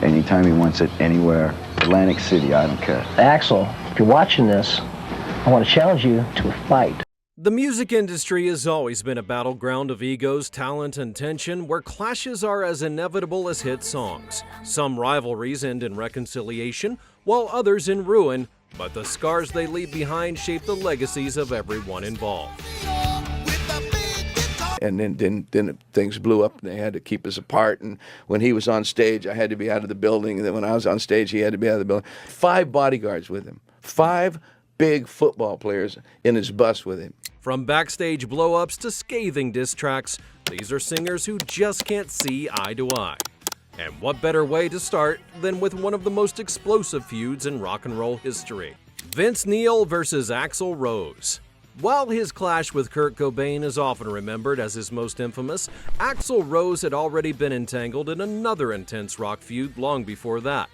Anytime he wants it, anywhere. Atlantic City, I don't care. Axel, if you're watching this, I want to challenge you to a fight. The music industry has always been a battleground of egos, talent, and tension, where clashes are as inevitable as hit songs. Some rivalries end in reconciliation, while others in ruin, but the scars they leave behind shape the legacies of everyone involved. And then things blew up, and they had to keep us apart. And when he was on stage, I had to be out of the building. And then when I was on stage, he had to be out of the building. 5 bodyguards with him. 5 big football players in his bus with him. From backstage blow-ups to scathing diss tracks, these are singers who just can't see eye to eye. And what better way to start than with one of the most explosive feuds in rock and roll history? Vince Neil versus Axl Rose. While his clash with Kurt Cobain is often remembered as his most infamous, Axl Rose had already been entangled in another intense rock feud long before that.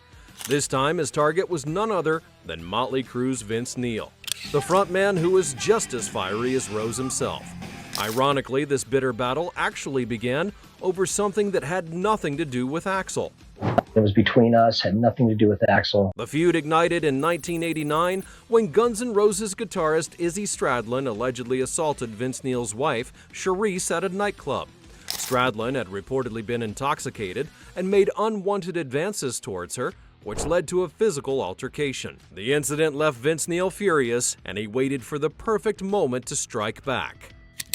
This time his target was none other than Motley Crue's Vince Neil, the frontman who was just as fiery as Rose himself. Ironically, this bitter battle actually began over something that had nothing to do with Axl. It was between us, had nothing to do with Axl. The feud ignited in 1989 when Guns N' Roses guitarist Izzy Stradlin allegedly assaulted Vince Neil's wife, Charisse, at a nightclub. Stradlin had reportedly been intoxicated and made unwanted advances towards her, which led to a physical altercation. The incident left Vince Neil furious, and he waited for the perfect moment to strike back.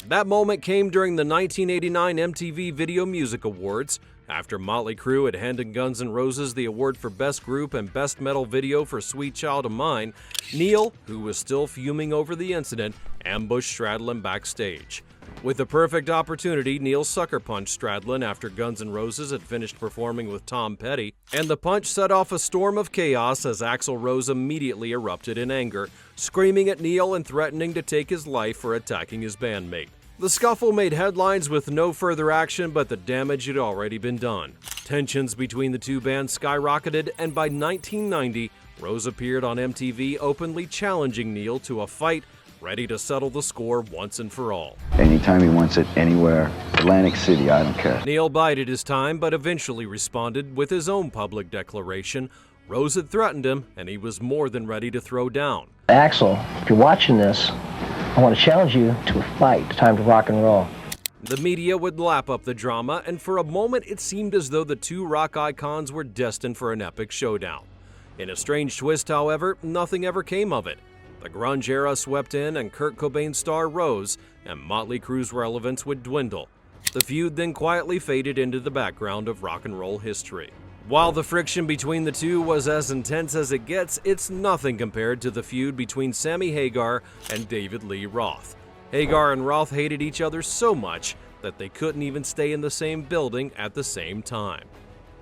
That moment came during the 1989 MTV Video Music Awards. After Motley Crue had handed Guns N' Roses the award for Best Group and Best Metal Video for Sweet Child of Mine, Neil, who was still fuming over the incident, ambushed Stradlin backstage. With the perfect opportunity, Neil sucker punched Stradlin after Guns N' Roses had finished performing with Tom Petty, and the punch set off a storm of chaos as Axl Rose immediately erupted in anger, screaming at Neil and threatening to take his life for attacking his bandmate. The scuffle made headlines with no further action, but the damage had already been done. Tensions between the two bands skyrocketed, and by 1990, Rose appeared on MTV openly challenging Neil to a fight, ready to settle the score once and for all. Anytime he wants it, anywhere. Atlantic City, I don't care. Neil bided his time, but eventually responded with his own public declaration. Rose had threatened him, and he was more than ready to throw down. Axel, if you're watching this, I want to challenge you to a fight. Time to rock and roll. The media would lap up the drama, and for a moment it seemed as though the two rock icons were destined for an epic showdown. In a strange twist, however, nothing ever came of it. The grunge era swept in, and Kurt Cobain's star rose, and Motley Crue's relevance would dwindle. The feud then quietly faded into the background of rock and roll history. While the friction between the two was as intense as it gets, it's nothing compared to the feud between Sammy Hagar and David Lee Roth. Hagar and Roth hated each other so much that they couldn't even stay in the same building at the same time.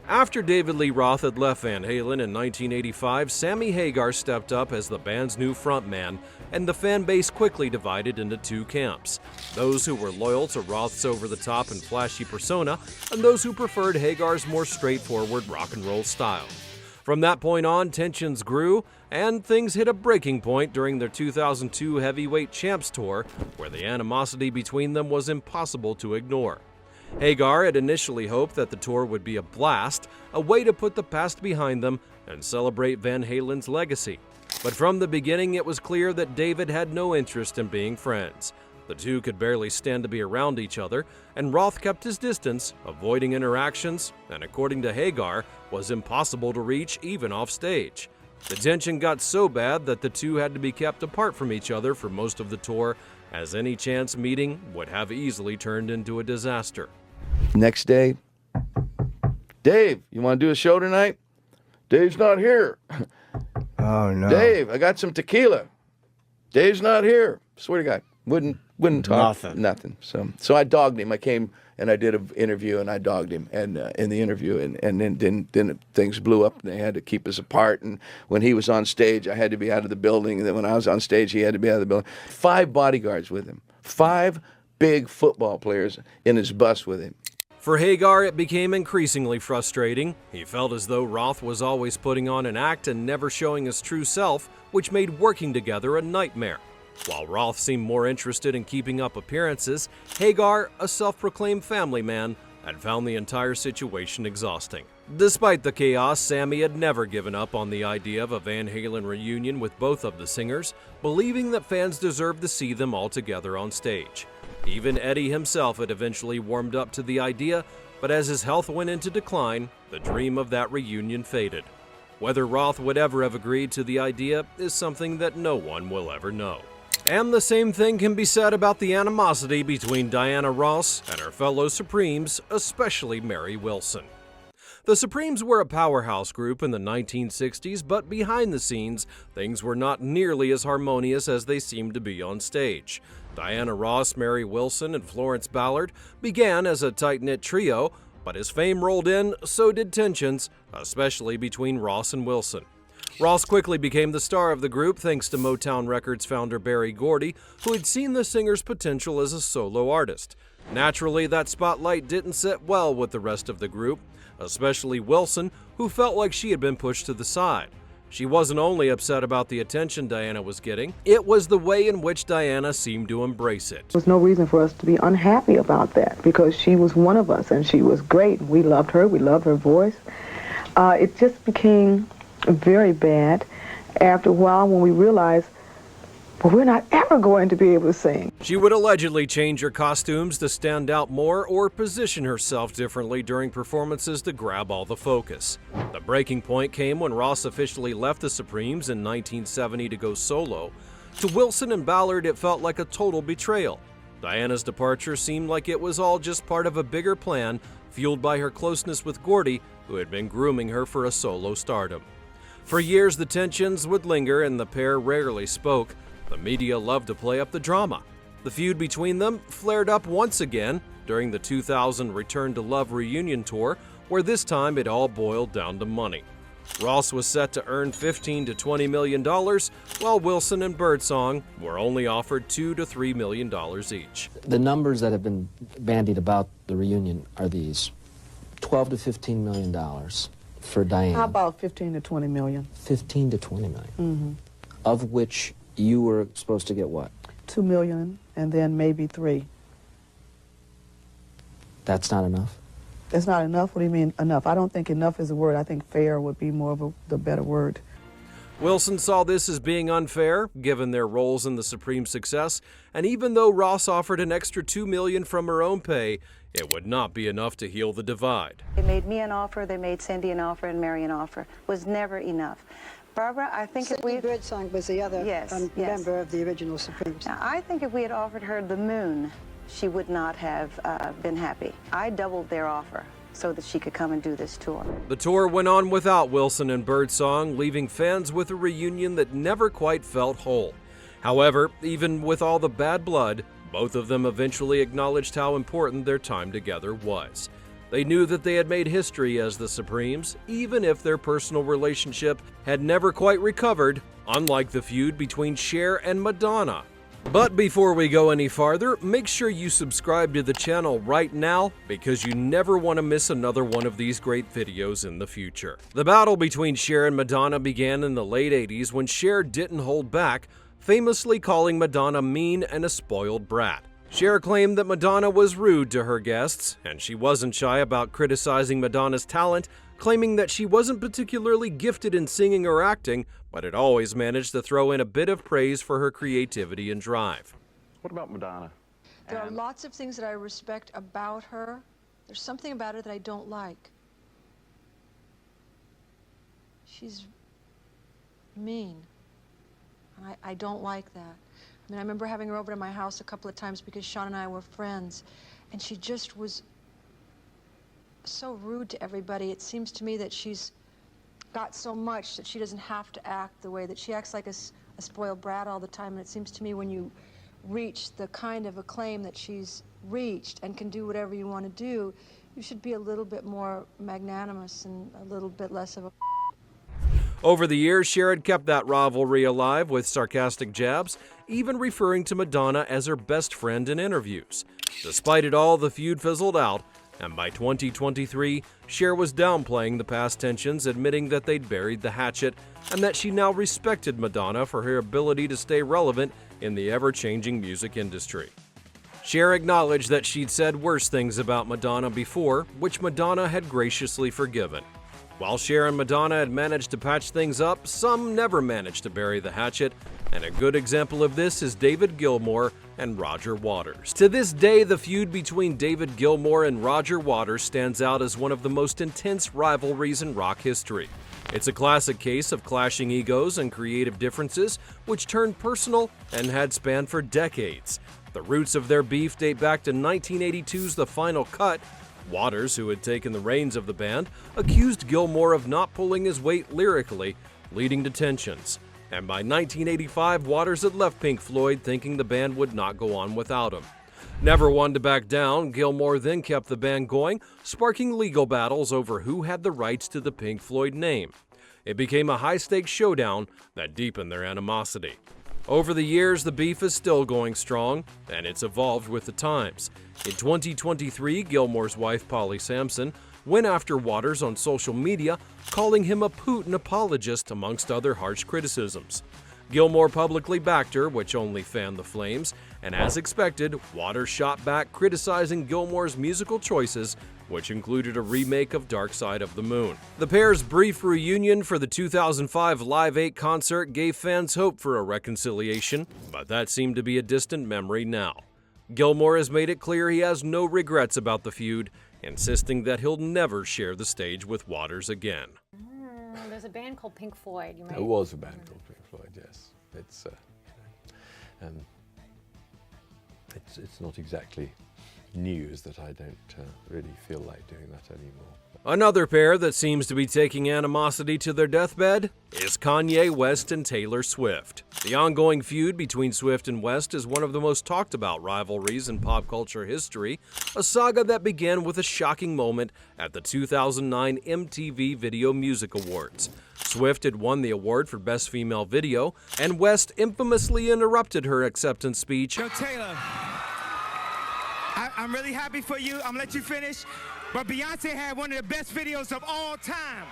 After David Lee Roth had left Van Halen in 1985, Sammy Hagar stepped up as the band's new frontman, and the fan base quickly divided into two camps: those who were loyal to Roth's over-the-top and flashy persona, and those who preferred Hagar's more straightforward rock and roll style. From that point on, tensions grew, and things hit a breaking point during their 2002 Heavyweight Champs Tour, where the animosity between them was impossible to ignore. Hagar had initially hoped that the tour would be a blast, a way to put the past behind them and celebrate Van Halen's legacy. But from the beginning, it was clear that David had no interest in being friends. The two could barely stand to be around each other, and Roth kept his distance, avoiding interactions, and according to Hagar, was impossible to reach even off stage. The tension got so bad that the two had to be kept apart from each other for most of the tour, as any chance meeting would have easily turned into a disaster. Next day, Dave, you want to do a show tonight? Dave's not here. Oh, no. Dave, I got some tequila. Dave's not here. Swear to God. Wouldn't talk. Nothing. So I dogged him. I came and I did an interview and I dogged him and in the interview and then things blew up and they had to keep us apart. And when he was on stage, I had to be out of the building. And then when I was on stage, he had to be out of the building. 5 bodyguards with him. 5 big football players in his bus with him. For Hagar, it became increasingly frustrating. He felt as though Roth was always putting on an act and never showing his true self, which made working together a nightmare. While Roth seemed more interested in keeping up appearances, Hagar, a self-proclaimed family man, had found the entire situation exhausting. Despite the chaos, Sammy had never given up on the idea of a Van Halen reunion with both of the singers, believing that fans deserved to see them all together on stage. Even Eddie himself had eventually warmed up to the idea, but as his health went into decline, the dream of that reunion faded. Whether Roth would ever have agreed to the idea is something that no one will ever know. And the same thing can be said about the animosity between Diana Ross and her fellow Supremes, especially Mary Wilson. The Supremes were a powerhouse group in the 1960s, but behind the scenes, things were not nearly as harmonious as they seemed to be on stage. Diana Ross, Mary Wilson, and Florence Ballard began as a tight-knit trio, but as fame rolled in, so did tensions, especially between Ross and Wilson. Ross quickly became the star of the group thanks to Motown Records founder Berry Gordy, who had seen the singer's potential as a solo artist. Naturally, that spotlight didn't sit well with the rest of the group, especially Wilson, who felt like she had been pushed to the side. She wasn't only upset about the attention Diana was getting, it was the way in which Diana seemed to embrace it. There was no reason for us to be unhappy about that because she was one of us and she was great. We loved her. We loved her voice. It just became very bad after a while when we realized, well, we're not ever going to be able to sing. She would allegedly change her costumes to stand out more or position herself differently during performances to grab all the focus. The breaking point came when Ross officially left the Supremes in 1970 to go solo. To Wilson and Ballard, it felt like a total betrayal. Diana's departure seemed like it was all just part of a bigger plan, fueled by her closeness with Gordy, who had been grooming her for a solo stardom. For years, the tensions would linger and the pair rarely spoke. The media loved to play up the drama. The feud between them flared up once again during the 2000 Return to Love reunion tour, where this time it all boiled down to money. Ross was set to earn $15 to $20 million, while Wilson and Birdsong were only offered $2 to $3 million each. The numbers that have been bandied about the reunion are these: $12 to $15 million for Diana. How about 15 to 20 million? 15 to 20 million. Mm-hmm. Of which you were supposed to get what? 2 million and then maybe 3. That's not enough? That's not enough? What do you mean enough? I don't think enough is a word. I think fair would be more of the better word. Wilson saw this as being unfair, given their roles in the Supreme success, and even though Ross offered an extra $2 million from her own pay, it would not be enough to heal the divide. They made me an offer, they made Cindy an offer, and Mary an offer. It was never enough. Barbara, I think if we... Cindy Birdsong was the other member of the original Supremes. Now, I think if we had offered her the moon, she would not have been happy. I doubled their offer so that she could come and do this tour. The tour went on without Wilson and Birdsong, leaving fans with a reunion that never quite felt whole. However, even with all the bad blood, both of them eventually acknowledged how important their time together was. They knew that they had made history as the Supremes, even if their personal relationship had never quite recovered, unlike the feud between Cher and Madonna. But before we go any farther, make sure you subscribe to the channel right now because you never want to miss another one of these great videos in the future. The battle between Cher and Madonna began in the late 80s when Cher didn't hold back, famously calling Madonna mean and a spoiled brat. Cher claimed that Madonna was rude to her guests, and she wasn't shy about criticizing Madonna's talent, claiming that she wasn't particularly gifted in singing or acting, but had always managed to throw in a bit of praise for her creativity and drive. What about Madonna? There are lots of things that I respect about her. There's something about her that I don't like. She's mean. And I don't like that. I mean, I remember having her over to my house a couple of times because Sean and I were friends, and she just was so rude to everybody. It seems to me that she's got so much that she doesn't have to act the way that she acts, like a spoiled brat all the time. And it seems to me when you reach the kind of acclaim that she's reached and can do whatever you want to do, you should be a little bit more magnanimous and a little bit less of a... Over the years, Cher had kept that rivalry alive with sarcastic jabs, even referring to Madonna as her best friend in interviews. Despite it all, the feud fizzled out, and by 2023, Cher was downplaying the past tensions, admitting that they'd buried the hatchet, and that she now respected Madonna for her ability to stay relevant in the ever-changing music industry. Cher acknowledged that she'd said worse things about Madonna before, which Madonna had graciously forgiven. While Cher and Madonna had managed to patch things up, some never managed to bury the hatchet, and a good example of this is David Gilmour and Roger Waters. To this day, the feud between David Gilmour and Roger Waters stands out as one of the most intense rivalries in rock history. It's a classic case of clashing egos and creative differences, which turned personal and had spanned for decades. The roots of their beef date back to 1982's The Final Cut. Waters, who had taken the reins of the band, accused Gilmour of not pulling his weight lyrically, leading to tensions. And by 1985, Waters had left Pink Floyd thinking the band would not go on without him. Never one to back down, Gilmour then kept the band going, sparking legal battles over who had the rights to the Pink Floyd name. It became a high-stakes showdown that deepened their animosity. Over the years, the beef is still going strong, and it's evolved with the times. In 2023, Gilmour's wife, Polly Sampson, went after Waters on social media, calling him a Putin apologist, amongst other harsh criticisms. Gilmour publicly backed her, which only fanned the flames, and as expected, Waters shot back, criticizing Gilmour's musical choices, which included a remake of Dark Side of the Moon. The pair's brief reunion for the 2005 Live 8 concert gave fans hope for a reconciliation, but that seemed to be a distant memory now. Gilmour has made it clear he has no regrets about the feud, insisting that he'll never share the stage with Waters again. There's a band called Pink Floyd. You might... There was a band called Pink Floyd, yes. It's not exactly news that I don't really feel like doing that anymore. Another pair that seems to be taking animosity to their deathbed is Kanye West and Taylor Swift. The ongoing feud between Swift and West is one of the most talked about rivalries in pop culture history, a saga that began with a shocking moment at the 2009 MTV Video Music Awards. Swift had won the award for Best Female Video, and West infamously interrupted her acceptance speech. Yo, Taylor, I'm really happy for you. I'm gonna let you finish. But Beyonce had one of the best videos of all time.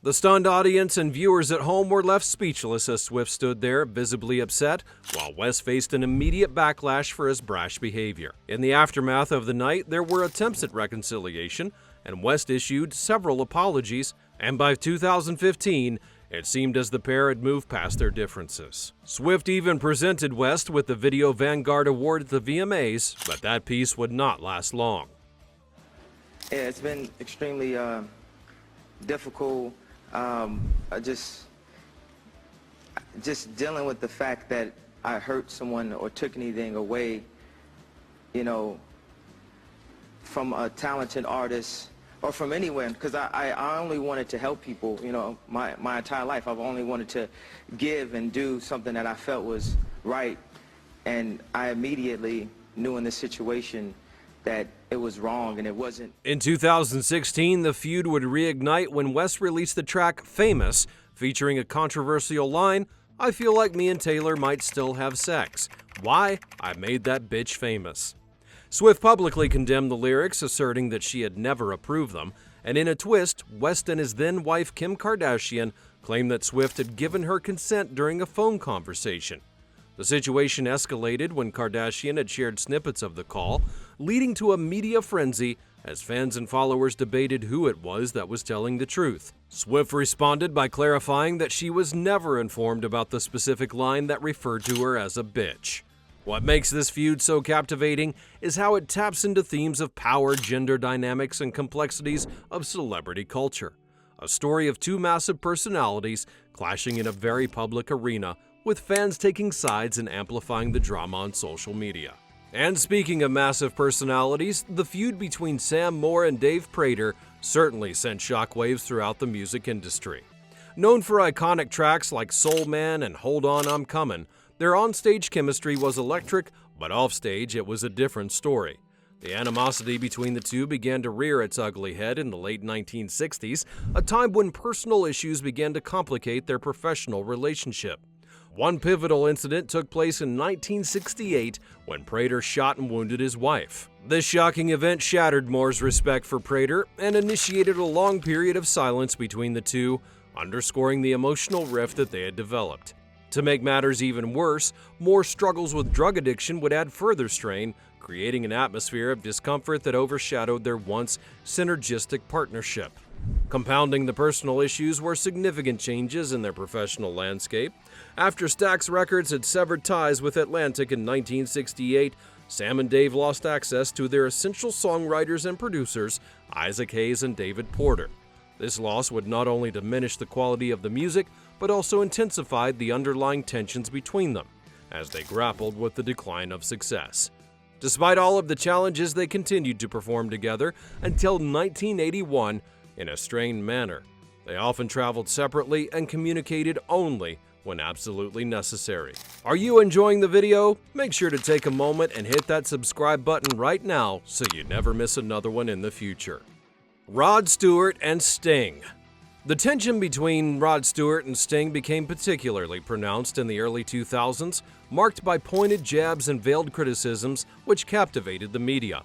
The stunned audience and viewers at home were left speechless as Swift stood there, visibly upset, while West faced an immediate backlash for his brash behavior. In the aftermath of the night, there were attempts at reconciliation, and West issued several apologies, and by 2015, it seemed as the pair had moved past their differences. Swift even presented West with the Video Vanguard Award at the VMAs, but that piece would not last long. Yeah, it's been extremely difficult. Just dealing with the fact that I hurt someone or took anything away, you know, from a talented artist or from anywhere, because I only wanted to help people, you know, my entire life. I've only wanted to give and do something that I felt was right, and I immediately knew in this situation that it was wrong and it wasn't. In 2016, the feud would reignite when West released the track Famous, featuring a controversial line, "I feel like me and Taylor might still have sex. Why? I made that bitch famous." Swift publicly condemned the lyrics, asserting that she had never approved them, and in a twist, West and his then-wife Kim Kardashian claimed that Swift had given her consent during a phone conversation. The situation escalated when Kardashian had shared snippets of the call, leading to a media frenzy as fans and followers debated who it was that was telling the truth. Swift responded by clarifying that she was never informed about the specific line that referred to her as a bitch. What makes this feud so captivating is how it taps into themes of power, gender dynamics, and complexities of celebrity culture. A story of two massive personalities clashing in a very public arena, with fans taking sides and amplifying the drama on social media. And speaking of massive personalities, the feud between Sam Moore and Dave Prater certainly sent shockwaves throughout the music industry. Known for iconic tracks like Soul Man and Hold On, I'm Comin', their on-stage chemistry was electric, but off-stage it was a different story. The animosity between the two began to rear its ugly head in the late 1960s, a time when personal issues began to complicate their professional relationship. One pivotal incident took place in 1968 when Prater shot and wounded his wife. This shocking event shattered Moore's respect for Prater and initiated a long period of silence between the two, underscoring the emotional rift that they had developed. To make matters even worse, Moore's struggles with drug addiction would add further strain creating an atmosphere of discomfort that overshadowed their once synergistic partnership. Compounding the personal issues were significant changes in their professional landscape. After Stax Records had severed ties with Atlantic in 1968, Sam and Dave lost access to their essential songwriters and producers, Isaac Hayes and David Porter. This loss would not only diminish the quality of the music, but also intensified the underlying tensions between them, as they grappled with the decline of success. Despite all of the challenges, they continued to perform together until 1981 in a strained manner. They often traveled separately and communicated only when absolutely necessary. Are you enjoying the video? Make sure to take a moment and hit that subscribe button right now so you never miss another one in the future. Rod Stewart and Sting. The tension between Rod Stewart and Sting became particularly pronounced in the early 2000s, marked by pointed jabs and veiled criticisms which captivated the media.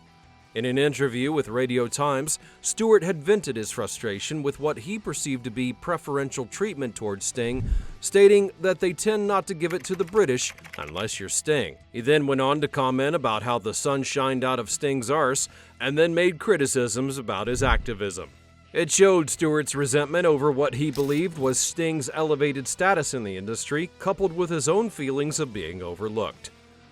In an interview with Radio Times, Stewart had vented his frustration with what he perceived to be preferential treatment towards Sting, stating that they tend not to give it to the British unless you're Sting. He then went on to comment about how the sun shined out of Sting's arse, and then made criticisms about his activism. It showed Stewart's resentment over what he believed was Sting's elevated status in the industry, coupled with his own feelings of being overlooked.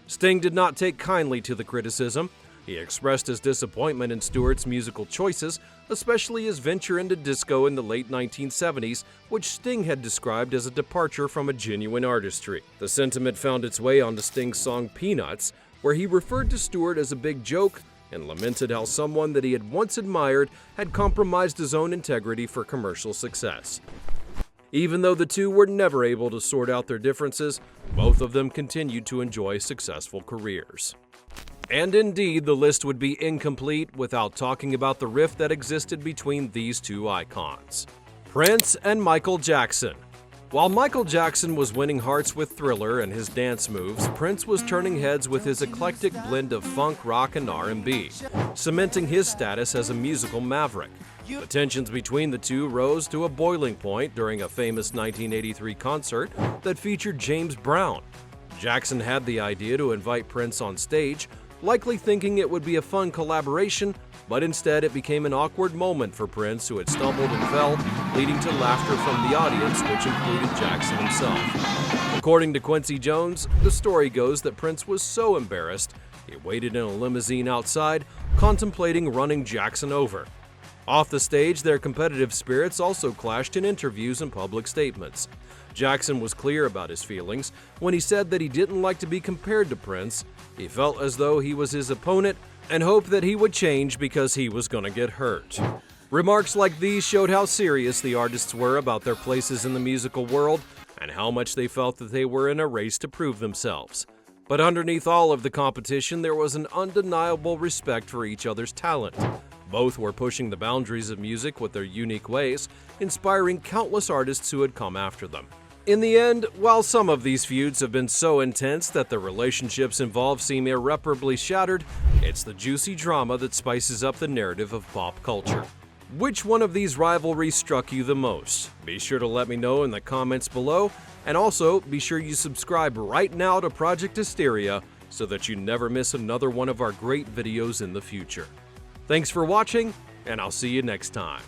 Sting did not take kindly to the criticism. He expressed his disappointment in Stewart's musical choices, especially his venture into disco in the late 1970s, which Sting had described as a departure from a genuine artistry. The sentiment found its way onto Sting's song Peanuts, where he referred to Stewart as a big joke and lamented how someone that he had once admired had compromised his own integrity for commercial success. Even though the two were never able to sort out their differences, both of them continued to enjoy successful careers. And indeed, the list would be incomplete without talking about the rift that existed between these two icons. Prince and Michael Jackson. While Michael Jackson was winning hearts with Thriller and his dance moves, Prince was turning heads with his eclectic blend of funk, rock, and R&B, cementing his status as a musical maverick. The tensions between the two rose to a boiling point during a famous 1983 concert that featured James Brown. Jackson had the idea to invite Prince on stage, likely thinking it would be a fun collaboration, but instead it became an awkward moment for Prince, who had stumbled and fell, leading to laughter from the audience, which included Jackson himself. According to Quincy Jones, the story goes that Prince was so embarrassed, he waited in a limousine outside, contemplating running Jackson over. Off the stage, their competitive spirits also clashed in interviews and public statements. Jackson was clear about his feelings when he said that he didn't like to be compared to Prince. He felt as though he was his opponent and hoped that he would change because he was going to get hurt. Remarks like these showed how serious the artists were about their places in the musical world and how much they felt that they were in a race to prove themselves. But underneath all of the competition, there was an undeniable respect for each other's talent. Both were pushing the boundaries of music with their unique ways, inspiring countless artists who had come after them. In the end, while some of these feuds have been so intense that the relationships involved seem irreparably shattered, it's the juicy drama that spices up the narrative of pop culture. Which one of these rivalries struck you the most? Be sure to let me know in the comments below, and also be sure you subscribe right now to Project Hysteria so that you never miss another one of our great videos in the future. Thanks for watching, and I'll see you next time.